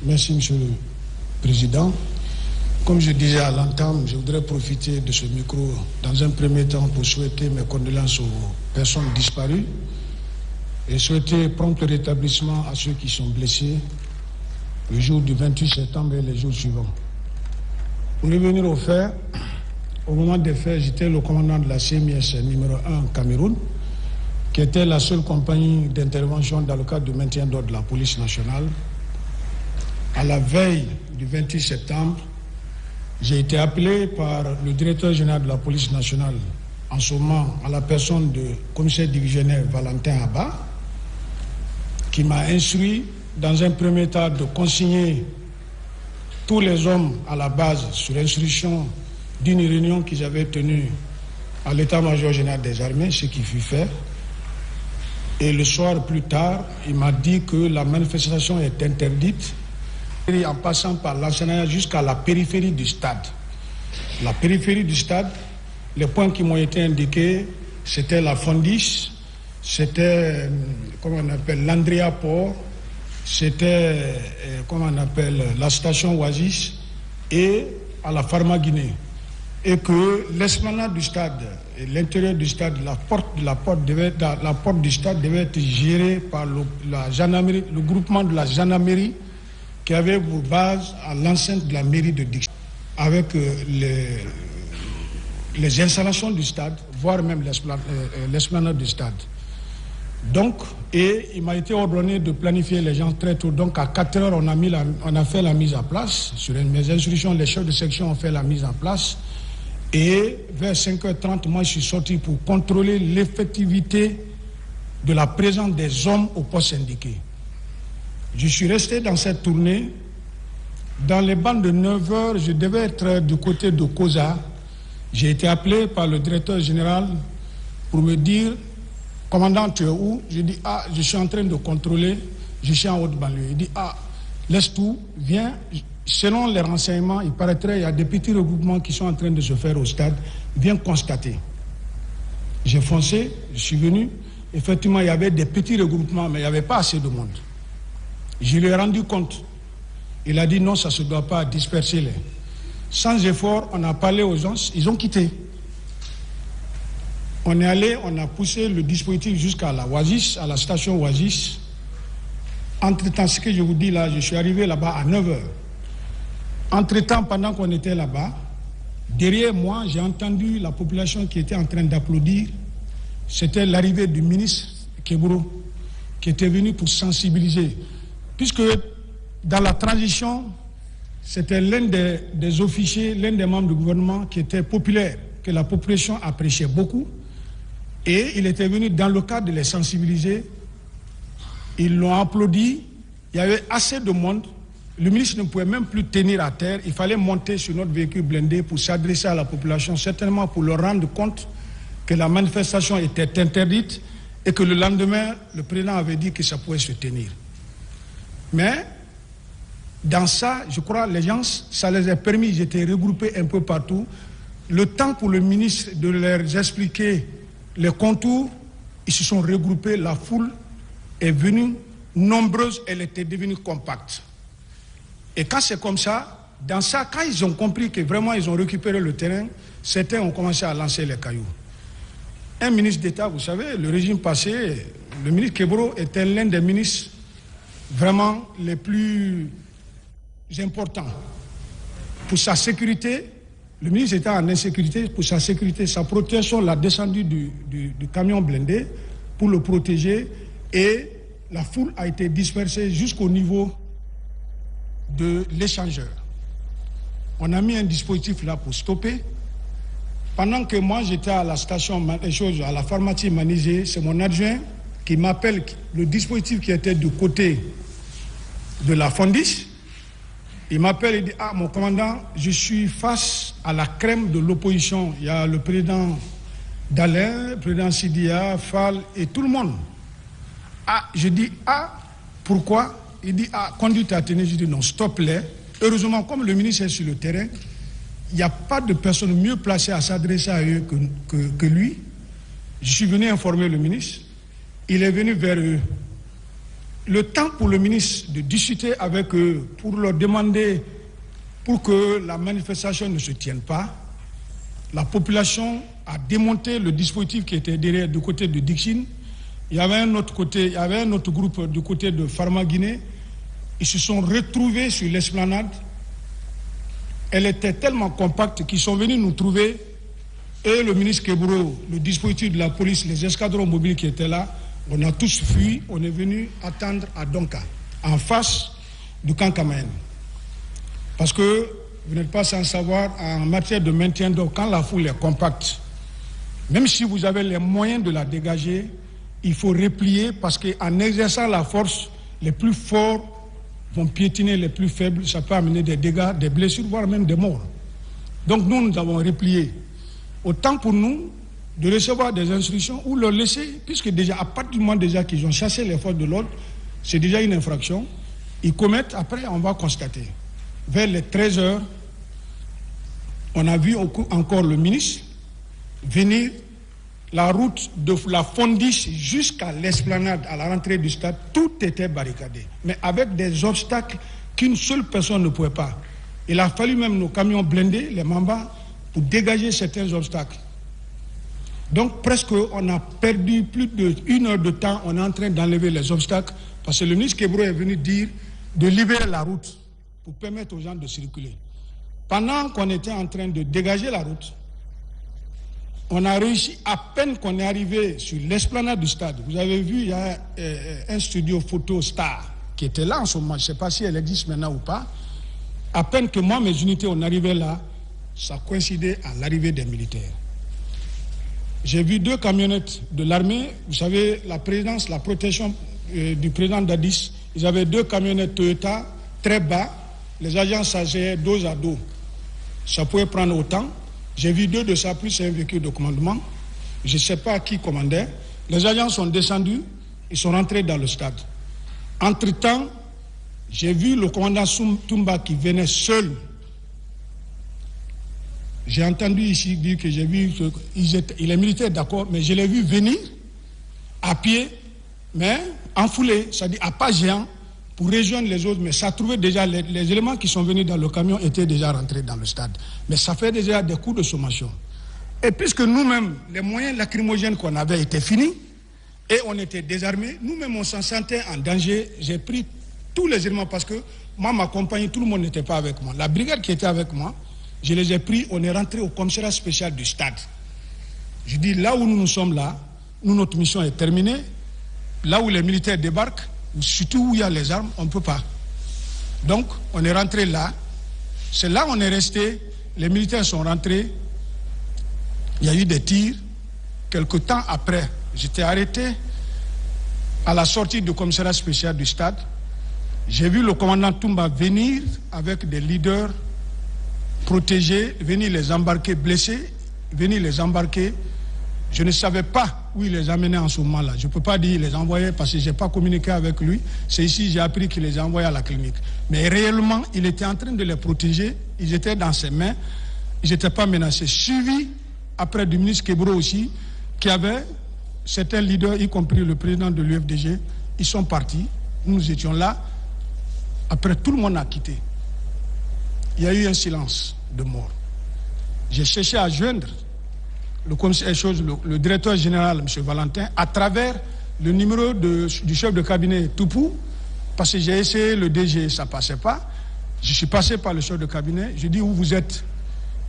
Merci, Monsieur le Président. Comme je disais à l'entame, je voudrais profiter de ce micro dans un premier temps pour souhaiter mes condoléances aux personnes disparues et souhaiter prompt rétablissement à ceux qui sont blessés le jour du 28 septembre et les jours suivants. Pour revenir aux faits, au moment des faits, j'étais le commandant de la CMIS numéro 1 en Cameroun, qui était la seule compagnie d'intervention dans le cadre du maintien d'ordre de la police nationale. À la veille du 28 septembre, j'ai été appelé par le directeur général de la police nationale, en ce moment à la personne du commissaire divisionnaire Valentin Abba, qui m'a instruit dans un premier temps de consigner tous les hommes à la base sur instruction d'une réunion qu'ils avaient tenue à l'état-major général des armées, ce qui fut fait. Et le soir plus tard, il m'a dit que la manifestation est interdite en passant par l'enseignement jusqu'à la périphérie du stade. La périphérie du stade, les points qui m'ont été indiqués, c'était la Fondis, c'était, comment on appelle, l'Andrea Port, c'était, comment on appelle, la station Oasis et à la Pharma-Guinée. Et que l'esplanade du stade et l'intérieur du stade, la porte du stade devait être gérée par la gendarmerie, le groupement de la gendarmerie qui avait pour base à l'enceinte de la mairie de Dix, avec les installations du stade, voire même l'esplanade du stade. Donc, et il m'a été ordonné de planifier les gens très tôt. Donc, à 4 heures, on a fait la mise en place. Sur mes instructions, les chefs de section ont fait la mise en place. Et vers 5h30, moi, je suis sorti pour contrôler l'effectivité de la présence des hommes au poste indiqué. Je suis resté dans cette tournée. Dans les bandes de 9h, je devais être du côté de Koza. J'ai été appelé par le directeur général pour me dire « Commandant, tu es où ?» Je dis « Ah, je suis en train de contrôler, je suis en haute banlieue. » Il dit « Ah, laisse tout, viens. » Selon les renseignements, il paraîtrait qu'il y a des petits regroupements qui sont en train de se faire au stade. Viens constater. J'ai foncé, je suis venu. Effectivement, il y avait des petits regroupements, mais il n'y avait pas assez de monde. Je lui ai rendu compte. Il a dit non, ça ne se doit pas disperser les. Sans effort, on a parlé aux gens, ils ont quitté. On est allé, on a poussé le dispositif jusqu'à la Oasis, à la station Oasis. Entre-temps, ce que je vous dis là, je suis arrivé là-bas à 9h. Entre-temps, pendant qu'on était là-bas, derrière moi, j'ai entendu la population qui était en train d'applaudir. C'était l'arrivée du ministre Keburo, qui était venu pour sensibiliser. Puisque dans la transition, c'était l'un des officiers, l'un des membres du gouvernement qui était populaire, que la population appréciait beaucoup. Et il était venu dans le cadre de les sensibiliser. Ils l'ont applaudi. Il y avait assez de monde. Le ministre ne pouvait même plus tenir à terre. Il fallait monter sur notre véhicule blindé pour s'adresser à la population, certainement pour leur rendre compte que la manifestation était interdite et que le lendemain, le président avait dit que ça pouvait se tenir. Mais dans ça, je crois, les gens, ça les a permis, ils étaient regroupés un peu partout. Le temps pour le ministre de leur expliquer les contours, ils se sont regroupés, la foule est venue nombreuse, elle était devenue compacte. Et quand c'est comme ça, dans ça, quand ils ont compris que vraiment ils ont récupéré le terrain, certains ont commencé à lancer les cailloux. Un ministre d'État, vous savez, le régime passé, le ministre Keburo était l'un des ministres vraiment les plus importants. Pour sa sécurité, le ministre était en insécurité, pour sa sécurité, sa protection, l'a descendu du camion blindé pour le protéger et la foule a été dispersée jusqu'au niveau de l'échangeur. On a mis un dispositif là pour stopper. Pendant que moi j'étais à la station, à la pharmacie Manizé, c'est mon adjoint qui m'appelle le dispositif qui était du côté de la Fondis. Il m'appelle et dit « Ah, mon commandant, je suis face à la crème de l'opposition. Il y a le président Dalin, le président Sidia, Fall et tout le monde. » Ah, je dis « Ah, pourquoi ?» Il dit « Ah, conduite à tenir. » Je dis « Non, stop-les. » Heureusement, comme le ministre est sur le terrain, il n'y a pas de personne mieux placée à s'adresser à eux que lui. Je suis venu informer le ministre. Il est venu vers eux. le temps pour le ministre de discuter avec eux, pour leur demander, pour que la manifestation ne se tienne pas, la population a démonté le dispositif qui était derrière du côté de Dixine. Il y avait un autre groupe du côté de Pharma Guinée. Ils se sont retrouvés sur l'esplanade. Elle était tellement compacte qu'ils sont venus nous trouver. Et le ministre Keburo, le dispositif de la police, les escadrons mobiles qui étaient là, on a tous fui. On est venu attendre à Donka, en face du camp Kamaen. Parce que vous n'êtes pas sans savoir, en matière de maintien d'ordre, quand la foule est compacte, même si vous avez les moyens de la dégager, il faut replier parce qu'en exerçant la force, les plus forts vont piétiner les plus faibles. Ça peut amener des dégâts, des blessures, voire même des morts. Donc nous avons replié. Autant pour nous de recevoir des instructions ou leur laisser, puisque déjà, à partir du moment déjà qu'ils ont chassé les forces de l'ordre, c'est déjà une infraction. Ils commettent, après on va constater. Vers les 13 heures, on a vu encore le ministre venir. La route de la Fondiche jusqu'à l'esplanade, à la rentrée du stade, tout était barricadé. Mais avec des obstacles qu'une seule personne ne pouvait pas. Il a fallu même nos camions blindés, les Mamba, pour dégager certains obstacles. Donc presque on a perdu plus d'1 heure de temps, on est en train d'enlever les obstacles, parce que le ministre Keburo est venu dire de libérer la route pour permettre aux gens de circuler. Pendant qu'on était en train de dégager la route, on a réussi, à peine qu'on est arrivé sur l'esplanade du stade. Vous avez vu, il y a un studio photo Star qui était là en ce moment. Je ne sais pas si elle existe maintenant ou pas. À peine que moi, mes unités, on arrivait là, ça coïncidait à l'arrivée des militaires. J'ai vu 2 camionnettes de l'armée. Vous savez, la présidence, la protection du président Dadis, ils avaient 2 camionnettes Toyota très bas. Les agents s'asseyaient dos à dos. Ça pouvait prendre autant. J'ai vu 2 de ça, plus un véhicule de commandement. Je ne sais pas qui commandait. Les agents sont descendus, ils sont rentrés dans le stade. Entre-temps, j'ai vu le commandant Toumba qui venait seul. J'ai entendu ici dire que j'ai vu qu'il est militaire, d'accord, mais je l'ai vu venir à pied, mais en foulée, c'est-à-dire à pas géant, pour rejoindre les autres, mais ça trouvait déjà, les éléments qui sont venus dans le camion étaient déjà rentrés dans le stade. Mais ça fait déjà des coups de sommation. Et puisque nous-mêmes, les moyens lacrymogènes qu'on avait étaient finis, et on était désarmés, nous-mêmes on s'en sentait en danger. J'ai pris tous les éléments parce que moi, ma compagnie, tout le monde n'était pas avec moi. La brigade qui était avec moi, je les ai pris, on est rentré au commissariat spécial du stade. Je dis, là où nous sommes là, notre mission est terminée. Là où les militaires débarquent, surtout où il y a les armes, on ne peut pas. Donc, on est rentré là. C'est là où on est resté. Les militaires sont rentrés. Il y a eu des tirs. Quelque temps après, j'étais arrêté à la sortie du commissariat spécial du stade. J'ai vu le commandant Toumba venir avec des leaders protégés, venir les embarquer blessés, venir les embarquer. Je ne savais pas où il les amenait en ce moment-là. Je ne peux pas dire qu'il les envoyait parce que je n'ai pas communiqué avec lui. C'est ici que j'ai appris qu'il les envoyait à la clinique. Mais réellement, il était en train de les protéger. Ils étaient dans ses mains. Ils n'étaient pas menacés. Suivi après du ministre Keburo aussi, qui avait certains leaders, y compris le président de l'UFDG. Ils sont partis. Nous étions là. Après, tout le monde a quitté. Il y a eu un silence de mort. J'ai cherché à joindre le directeur général, M. Valentin, à travers le numéro du chef de cabinet Toupou, parce que j'ai essayé le DG, ça ne passait pas. Je suis passé par le chef de cabinet, je dis où vous êtes.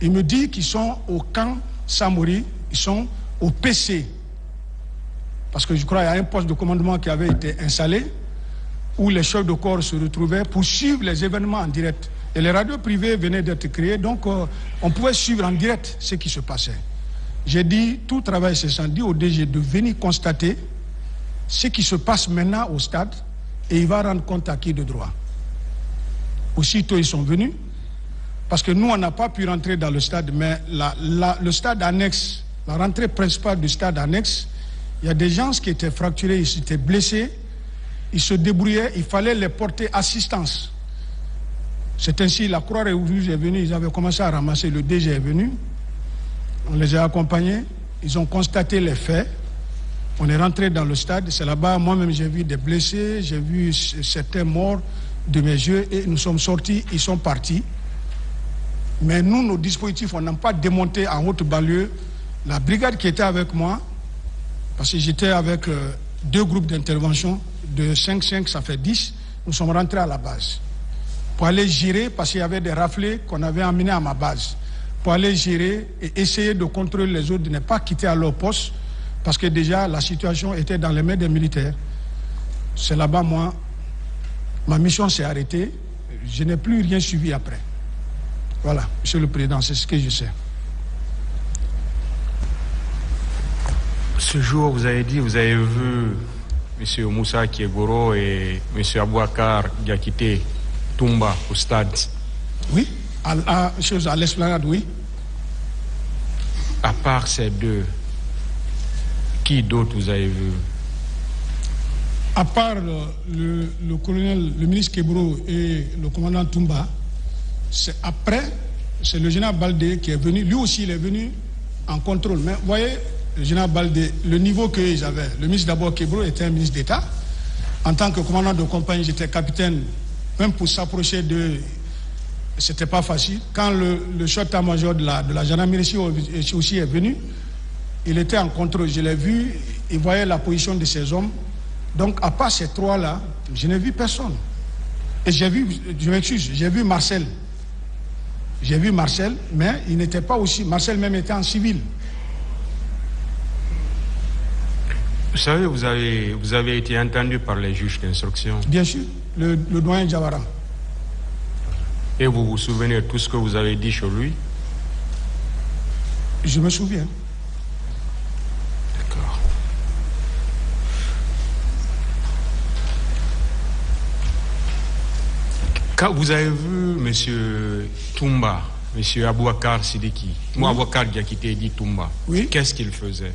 Il me dit qu'ils sont au camp Samori, ils sont au PC. Parce que je crois qu'il y a un poste de commandement qui avait été installé, où les chefs de corps se retrouvaient pour suivre les événements en direct. Et les radios privées venaient d'être créées, donc on pouvait suivre en direct ce qui se passait. J'ai dit, tout travail cessant, dit au DG de venir constater ce qui se passe maintenant au stade et il va rendre compte à qui de droit. Aussitôt, ils sont venus, parce que nous, on n'a pas pu rentrer dans le stade, mais le stade annexe, la rentrée principale du stade annexe, il y a des gens qui étaient fracturés, ils étaient blessés, ils se débrouillaient, il fallait les porter assistance. C'est ainsi, la Croix-Rouge est venue, ils avaient commencé à ramasser, le DG est venu. On les a accompagnés, ils ont constaté les faits, On est rentré dans le stade, c'est là-bas, moi-même j'ai vu des blessés, j'ai vu certains morts de mes yeux et nous sommes sortis, ils sont partis. Mais nous, nos dispositifs, on n'a pas démonté en haute banlieue. La brigade qui était avec moi, parce que j'étais avec 2 groupes d'intervention, de 5-5, ça fait 10, nous sommes rentrés à la base. Pour aller gérer, parce qu'il y avait des raflés qu'on avait emmenés à ma base, pour aller gérer et essayer de contrôler les autres, de ne pas quitter à leur poste, parce que déjà la situation était dans les mains des militaires. C'est là-bas, moi, ma mission s'est arrêtée, je n'ai plus rien suivi après. Voilà, Monsieur le Président, c'est ce que je sais. Ce jour, vous avez dit, vous avez vu M. Moussa Kiegoro et M. Abouakar Diakité Toumba au stade. Oui, à l'esplanade, oui. À part ces deux, qui d'autre vous avez vu? À part le colonel, le ministre Kebro et le commandant Toumba, c'est après, c'est le général Baldé qui est venu. Lui aussi, il est venu en contrôle. Mais vous voyez, le général Baldé, le niveau qu'ils avaient, le ministre d'abord Kebro était un ministre d'État. En tant que commandant de compagnie, j'étais capitaine. Même pour s'approcher de... C'était pas facile. Quand le chef d'état-major de la gendarmerie aussi est venu, il était en contrôle. Je l'ai vu, il voyait la position de ces hommes. Donc, à part ces 3-là, je n'ai vu personne. Et j'ai vu, je m'excuse, j'ai vu Marcel. J'ai vu Marcel, mais il n'était pas aussi... Marcel même était en civil. Vous savez, vous avez été entendu par les juges d'instruction. Bien sûr, le doyen Diawara. Et vous vous souvenez de tout ce que vous avez dit sur lui? Je me souviens. D'accord. Quand vous avez vu M. Toumba, M. Abouakar Sidiki, moi Abouakar Diakité dit Toumba, oui. Qu'est-ce qu'il faisait?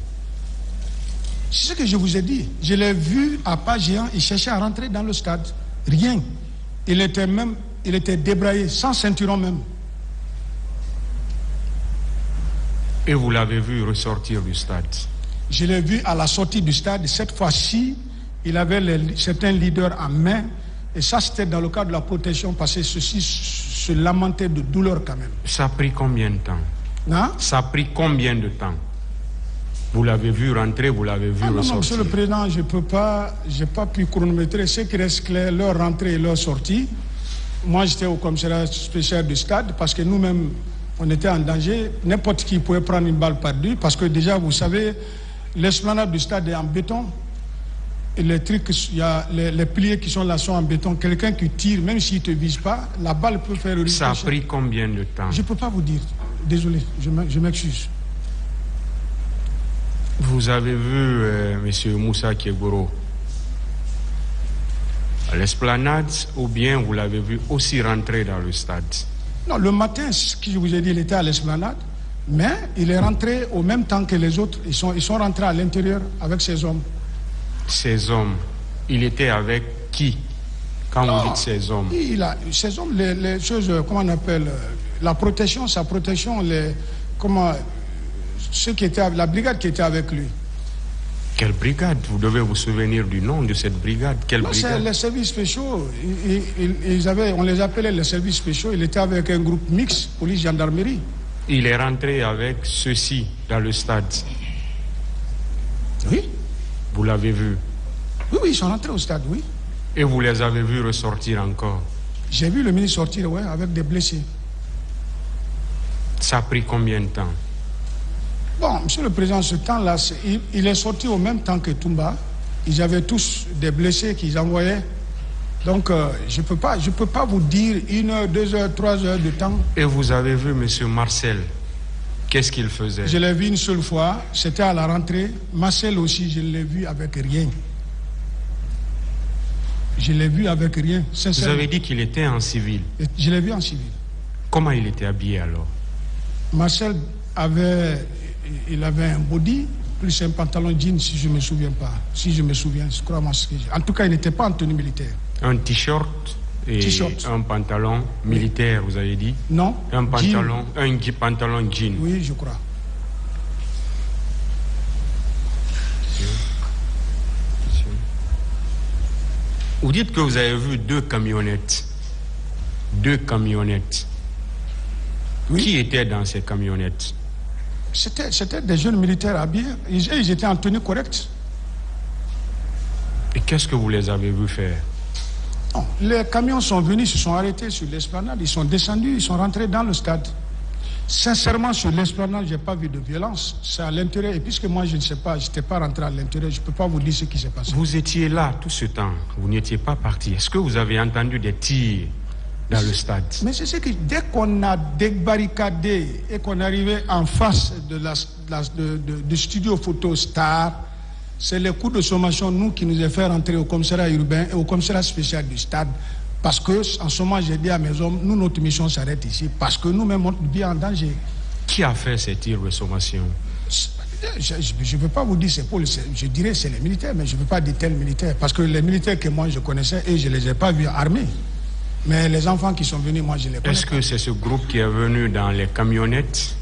C'est ce que je vous ai dit. Je l'ai vu à pas géant, il cherchait à rentrer dans le stade. Rien. Il était débraillé, sans ceinturon même. Et vous l'avez vu ressortir du stade? Je l'ai vu à la sortie du stade. Cette fois-ci, il avait certains leaders en main. Et ça, c'était dans le cadre de la protection, parce que ceux-ci se lamentaient de douleur quand même. Ça a pris combien de temps? Hein? Ça a pris combien de temps? Vous l'avez vu rentrer, vous l'avez vu ressortir? Non, Monsieur le Président, je n'ai pas pu chronométrer. Ce qui reste clair, leur rentrée et leur sortie. Moi, j'étais au commissariat spécial du stade, parce que nous-mêmes, on était en danger. N'importe qui pouvait prendre une balle perdue, parce que déjà, vous savez, l'esplanade du stade est en béton. Et les trucs, il y a les piliers qui sont là sont en béton. Quelqu'un qui tire, même s'il ne te vise pas, la balle peut faire ricochet. Ça a pris combien de temps? Je ne peux pas vous dire. Désolé, je m'excuse. Vous avez vu M. Moussa Kiegoro à l'esplanade, ou bien vous l'avez vu aussi rentrer dans le stade? Non, le matin, ce que je vous ai dit, il était à l'esplanade, mais il est rentré au même temps que les autres. Ils sont rentrés à l'intérieur avec ces hommes. Ces hommes, il était avec qui quand vous dites ces hommes? Ces hommes, les choses, comment on appelle, la protection, sa protection, ceux qui étaient, la brigade qui était avec lui. Quelle brigade? Vous devez vous souvenir du nom de cette brigade. Quelle brigade? C'est les services spéciaux. On les appelait les services spéciaux. Il était avec un groupe mixte, police-gendarmerie. Il est rentré avec ceux-ci dans le stade. Oui. Vous l'avez vu? Oui, ils sont rentrés au stade, oui. Et vous les avez vus ressortir encore? J'ai vu le ministre sortir, oui, avec des blessés. Ça a pris combien de temps? Bon, Monsieur le Président, ce temps-là, il est sorti au même temps que Toumba. Ils avaient tous des blessés qu'ils envoyaient. Donc, je peux pas vous dire 1 heure, 2 heures, 3 heures de temps. Et vous avez vu M. Marcel? Qu'est-ce qu'il faisait? Je l'ai vu une seule fois, c'était à la rentrée. Marcel aussi, je l'ai vu avec rien. Je l'ai vu avec rien, sincèrement. Vous avez dit qu'il était en civil? Je l'ai vu en civil. Comment il était habillé alors? Marcel avait un body, plus un pantalon jean, si je ne me souviens pas. Si je me souviens, je crois. En tout cas, il n'était pas en tenue militaire. Un t-shirt et un pantalon militaire, oui. Vous avez dit? Non. Un pantalon jean. Oui, je crois. Vous dites que vous avez vu 2 camionnettes. 2 camionnettes. Oui. Qui était dans ces camionnettes? C'était des jeunes militaires habillés. Ils étaient en tenue correcte. Et qu'est-ce que vous les avez vus faire? Non, les camions sont venus, se sont arrêtés sur l'esplanade. Ils sont descendus, ils sont rentrés dans le stade. Sincèrement, sur l'esplanade, je n'ai pas vu de violence. C'est à l'intérieur. Et puisque moi, je ne sais pas, je n'étais pas rentré à l'intérieur, je ne peux pas vous dire ce qui s'est passé. Vous étiez là tout ce temps. Vous n'étiez pas parti. Est-ce que vous avez entendu des tirs dans le stade? Mais c'est ce que dès qu'on a débarricadé et qu'on est arrivé en face du studio photo Star, c'est les coups de sommation, nous, qui nous a fait rentrer au commissariat urbain et au commissariat spécial du stade. Parce que, en ce moment, j'ai dit à mes hommes, nous, notre mission s'arrête ici, parce que nous-mêmes, on est bien en danger. Qui a fait ces tirs de sommation? Je ne veux pas vous dire c'est pour je dirais c'est les militaires, mais je ne veux pas dire tels militaires, parce que les militaires que moi je connaissais, et je ne les ai pas vus armés. Mais les enfants qui sont venus, moi je les connais. Est-ce que c'est ce groupe qui est venu dans les camionnettes?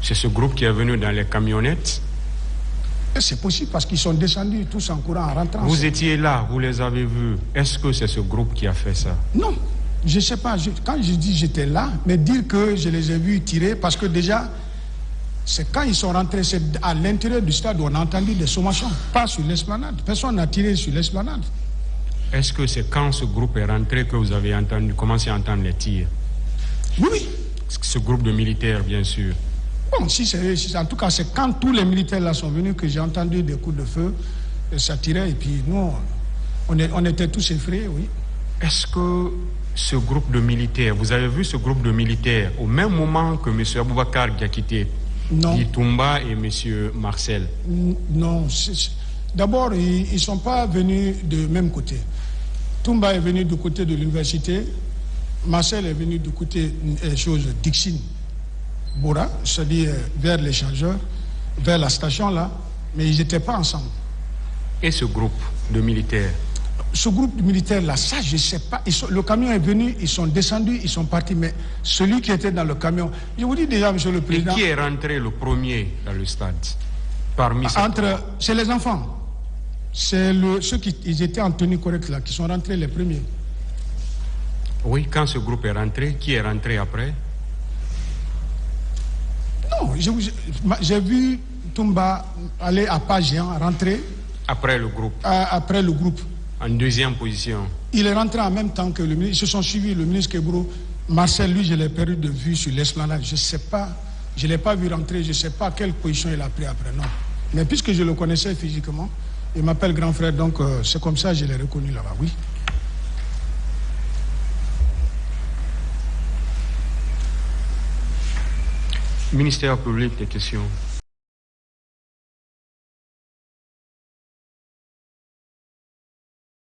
C'est ce groupe qui est venu dans les camionnettes? C'est possible parce qu'ils sont descendus tous en courant, en rentrant. Vous étiez là, vous les avez vus. Est-ce que c'est ce groupe qui a fait ça? Non, je ne sais pas. Quand je dis j'étais là, mais dire que je les ai vus tirer, parce que déjà, c'est quand ils sont rentrés, c'est à l'intérieur du stade où on a entendu des sommations, pas sur l'esplanade. Personne n'a tiré sur l'esplanade. Est-ce que c'est quand ce groupe est rentré que vous avez commencé à entendre les tirs? Oui. Ce groupe de militaires, bien sûr. Bon, en tout cas, c'est quand tous les militaires là sont venus que j'ai entendu des coups de feu, et ça tirait, et puis nous, on était tous effrayés, oui. Est-ce que ce groupe de militaires, vous avez vu ce groupe de militaires au même moment que M. Aboubakar Diakité, Toumba et M. Marcel? Non. D'abord, ils ne sont pas venus du même côté. Toumba est venu du côté de l'université, Marcel est venu du côté Dixine. Bora, c'est-à-dire vers l'échangeur, vers la station là, mais ils n'étaient pas ensemble. Et ce groupe de militaires? Ce groupe de militaires là, ça je ne sais pas. Le camion est venu, ils sont descendus, ils sont partis, mais celui qui était dans le camion, je vous dis déjà, monsieur le président. Et qui est rentré le premier dans le stade? C'est les enfants. C'est ceux qui étaient en tenue correcte là, qui sont rentrés les premiers. Oui, quand ce groupe est rentré, qui est rentré après? Non, j'ai vu Toumba aller à pas géant, rentrer. Après le groupe? Après le groupe. En deuxième position? Il est rentré en même temps que le ministre. Ils se sont suivis, le ministre Kebro. Marcel, lui, je l'ai perdu de vue sur l'esplanade. Je ne sais pas, je ne l'ai pas vu rentrer, je ne sais pas quelle position il a pris après, non. Mais puisque je le connaissais physiquement, il m'appelle grand frère, donc c'est comme ça que je l'ai reconnu là-bas, oui. Ministère public, des questions.